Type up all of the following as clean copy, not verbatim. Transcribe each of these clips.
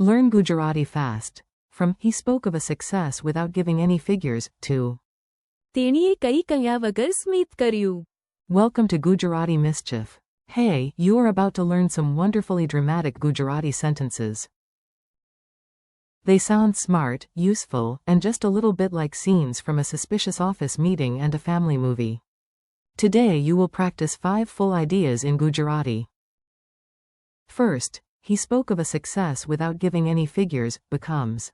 Learn Gujarati fast. From he spoke of a success without giving any figures to તેણીએ કંઈ કહ્યા વગર સ્મિત કર્યું. welcome to Gujarati Mischief. Hey, you are about to learn some wonderfully dramatic Gujarati sentences. They sound smart, useful, and just a little bit like scenes from a suspicious office meeting and a family movie. Today you will practice 5 full ideas in Gujarati. First, he spoke of a success without giving any figures, becomes.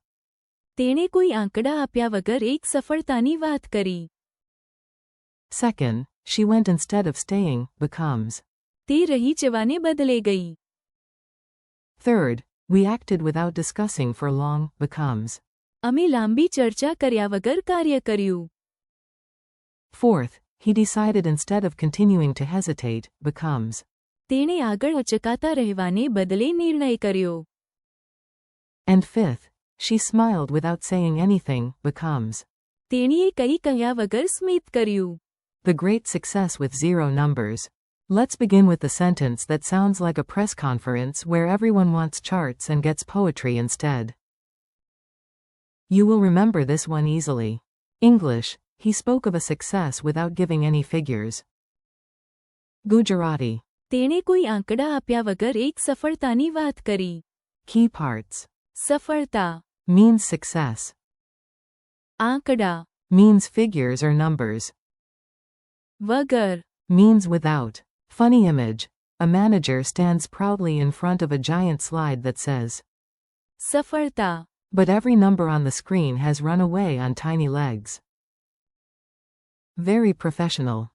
તેણે કોઈ આંકડા આપ્યા વગર એક સફળતાની વાત કરી. Second, she went instead of staying, becomes. તે રહી જવાને બદલે ગઈ. Third, we acted without discussing for long, becomes. અમે લાંબી ચર્ચા કર્યા વગર કાર્ય કર્યું. Fourth, he decided instead of continuing to hesitate, becomes. તેણે આગળ અચકાતા રહેવાને બદલે નિર્ણય કર્યો. And fifth, she smiled without saying anything, becomes. તેણીએ કંઈ કહ્યા વગર સ્મિત કર્યું. The great success with 0 numbers. Let's begin with the sentence that sounds like a press conference where everyone wants charts and gets poetry instead. You will remember this one easily. English, he spoke of a success without giving any figures. Gujarati. તેણે કોઈ આંકડા આપ્યા વગર એક સફળતાની વાત કરી. Key parts. સફળતા Means success. આંકડા Means figures or numbers. વગર Means without. Funny image. A manager stands proudly in front of a giant slide that says, સફળતા but every number on the screen has run away on tiny legs. Very professional.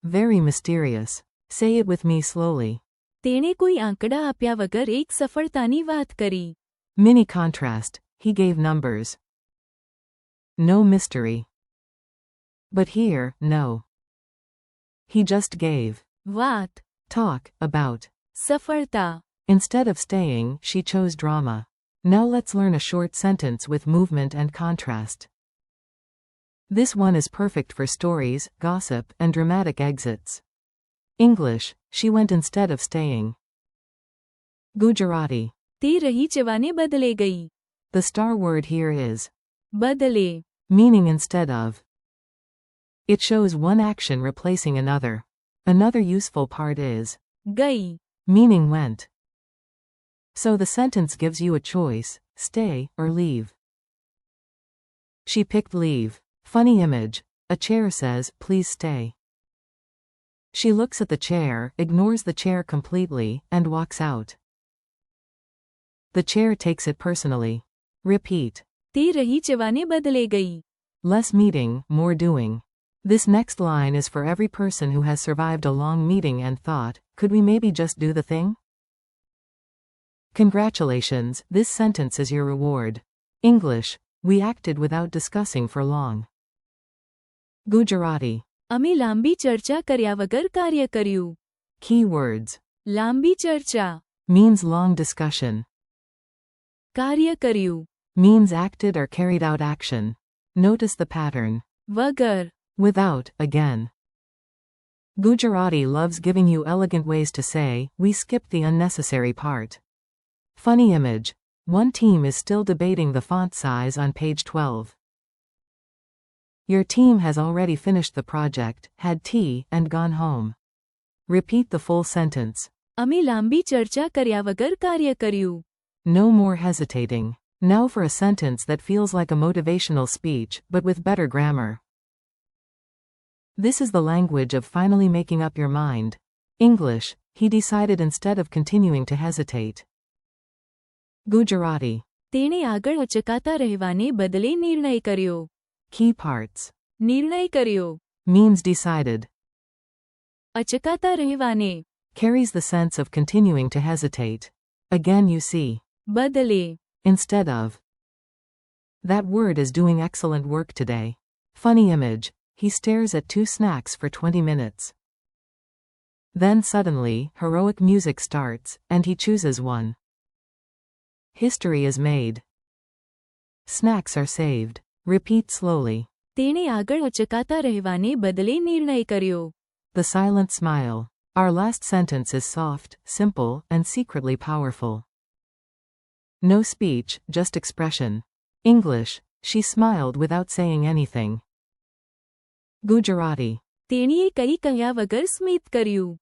Very mysterious. Say it with me slowly. તેણે કોઈ આંકડા આપ્યા વગર એક સફળતાની વાત કરી. Mini contrast. He gave numbers. No mystery. But here, no. He just gave. વાત Talk about. સફળતા Instead of staying, she chose drama. Now let's learn a short sentence with movement and contrast. This one is perfect for stories, gossip, and dramatic exits. English, she went instead of staying. Gujarati. તે રહી જવાને બદલે ગઈ. The star word here is બદલે meaning instead of. It shows one action replacing another. Another useful part is ગઈ. meaning went. So the sentence gives you a choice, stay or leave. She picked leave. Funny image. A chair says, please stay. She looks at the chair, ignores the chair completely, and walks out. The chair takes it personally. Repeat. તે રહી જવાને બદલે ગઈ. Less meeting, more doing. This next line is for every person who has survived a long meeting and thought, could we maybe just do the thing? Congratulations, this sentence is your reward. English, we acted without discussing for long. Gujarati. અમે લાંબી ચર્ચા કર્યા વગર કાર્ય કર્યું. Key words. લાંબી ચર્ચા Means long discussion. કાર્ય કર્યું. Means acted or carried out action. Notice the pattern. વગર Without, again. Gujarati loves giving you elegant ways to say, we skipped the unnecessary part. Funny image. One team is still debating the font size on page 12. Your team has already finished the project, had tea, and gone home. Repeat the full sentence. અમે લાંબી ચર્ચા કર્યા વગર કાર્ય કર્યું. No more hesitating. Now for a sentence that feels like a motivational speech, but with better grammar. This is the language of finally making up your mind. English, he decided instead of continuing to hesitate. Gujarati. તેણે આગળ અચકાતા રહેવાને બદલે નિર્ણય કર્યો. Key parts. નિર્ણય કર્યો Means decided. અચકાતા રહેવાને Carries the sense of continuing to hesitate. Again you see. બદલે Instead of. That word is doing excellent work today. Funny image. He stares at 2 snacks for 20 minutes. Then suddenly, heroic music starts, and he chooses one. History is made. Snacks are saved. Repeat slowly. તેણે આગળ અચકાતા રહેવાને બદલે નિર્ણય કર્યો. The silent smile. Our last sentence is soft, simple, and secretly powerful. No speech, just expression. English. She smiled without saying anything. Gujarati. તેણીએ કંઈ કહ્યા વગર સ્મિત કર્યું.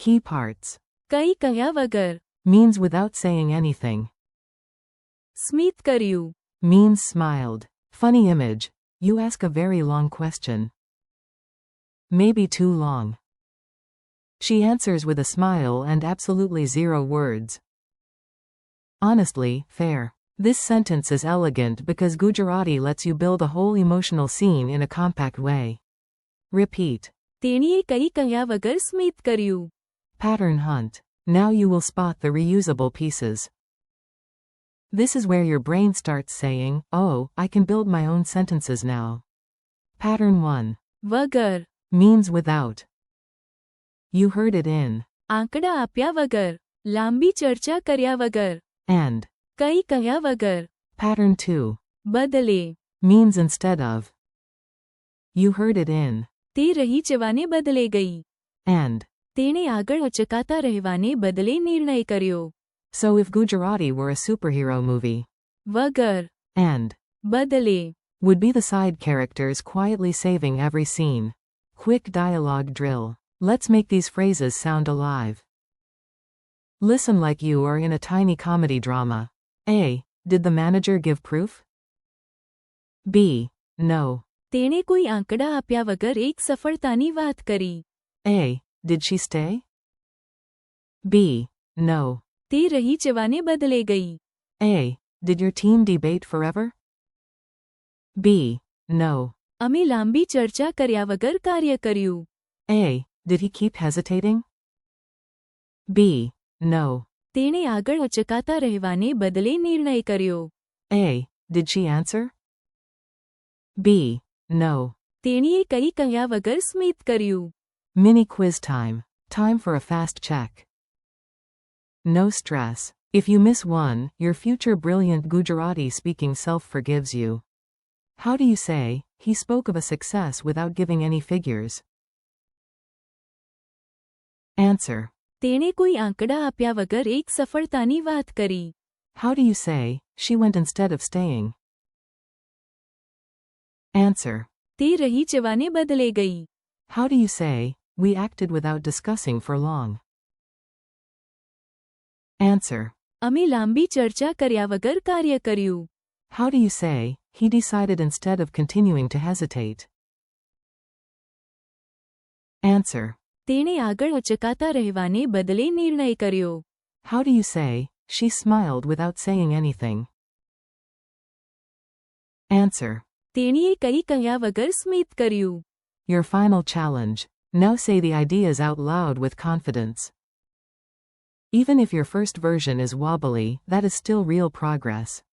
Key parts. કંઈ કહ્યા વગર. Means without saying anything. સ્મિત કર્યું. Means smiled. Funny image. You ask a very long question. Maybe too long. She answers with a smile and absolutely zero words. Honestly, fair. This sentence is elegant because Gujarati lets you build a whole emotional scene in a compact way. Repeat. તેણીએ કંઈ કહ્યા વગર સ્મિત કર્યું. Pattern hunt. Now you will spot the reusable pieces. This is where your brain starts saying, oh, I can build my own sentences now. Pattern 1. વગર. Means without. You heard it in. આંકડા આપ્યા વગર. લાંબી ચર્ચા કર્યા વગર. And. કંઈ કહ્યા વગર. Pattern 2. બદલે. Means instead of. You heard it in. તે રહી જવાને બદલે ગઈ. And. તેણે આગળ અચકાતા રહેવાને બદલે નિર્ણય કર્યો. So if Gujarati were a superhero movie. વગર. And. બદલે. Would be the side characters quietly saving every scene. Quick dialogue drill. Let's make these phrases sound alive. Listen like you are in a tiny comedy drama. A. Did the manager give proof? B. No. તેણે કોઈ આંકડા આપ્યા વગર એક સફળતાની વાત કરી. A. Did she stay? B. No. તે રહી જવાને બદલે ગઈ. A. Did your team debate forever? B. No. અમે લાંબી ચર્ચા કર્યા વગર કાર્ય કર્યું. A. Did he keep hesitating? B. No. તેણે આગળ અચકાતા રહેવાને બદલે નિર્ણય કર્યો. A. Did she answer? B. No. તેણીએ કંઈ કહ્યા વગર સ્મિત કર્યું. Mini quiz time. Time for a fast check. No stress. If you miss one, your future brilliant Gujarati speaking self forgives you. How do you say, he spoke of a success without giving any figures? Answer. તેણે કોઈ આંકડા આપ્યા વગર એક સફળતાની વાત કરી. How do you say, she went instead of staying? Answer. તે રહી જવાને બદલે ગઈ. How do you say, we acted without discussing for long? Answer. અમે લાંબી ચર્ચા કર્યા વગર કાર્ય કર્યું. How do you say, he decided instead of continuing to hesitate? Answer. તેણે આગળ અચકાતા રહેવાને બદલે નિર્ણય કર્યો. How do you say, she smiled without saying anything? Answer. તેણીએ કંઈ કહ્યા વગર સ્મિત કર્યું. Your final challenge. Now say the ideas out loud with confidence. Even if your first version is wobbly, that is still real progress.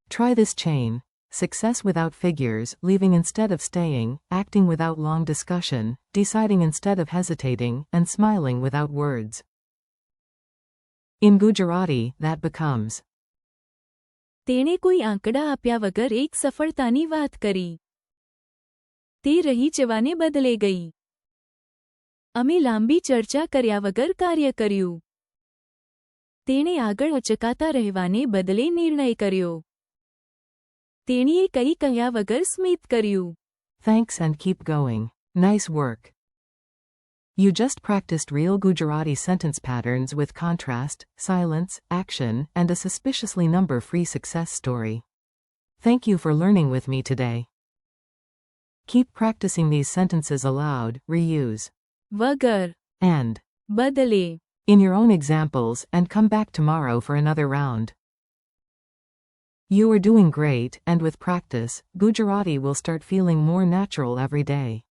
Try this chain. Success without figures, leaving instead of staying, acting without long discussion, deciding instead of hesitating, and smiling without words. In Gujarati, that becomes. તેણે કોઈ આંકડા આપ્યા વગર એક સફળતાની વાત કરી. તે રહી જવાને બદલે ગઈ. અમે લાંબી ચર્ચા કર્યા વગર કાર્ય કર્યું. તેણે આગળ અચકાતા રહેવાને બદલે નિર્ણય કર્યો. તેણીએ કંઈ કહ્યા વગર સ્મિત કર્યું. Thanks and keep going. Nice work. You just practiced real Gujarati sentence patterns with contrast, silence, action, and a suspiciously number-free success story. Thank you for learning with me today. Keep practicing these sentences aloud, reuse. વગર. And. બદલે. In your own examples, and come back tomorrow for another round. You are doing great, and with practice, Gujarati will start feeling more natural every day.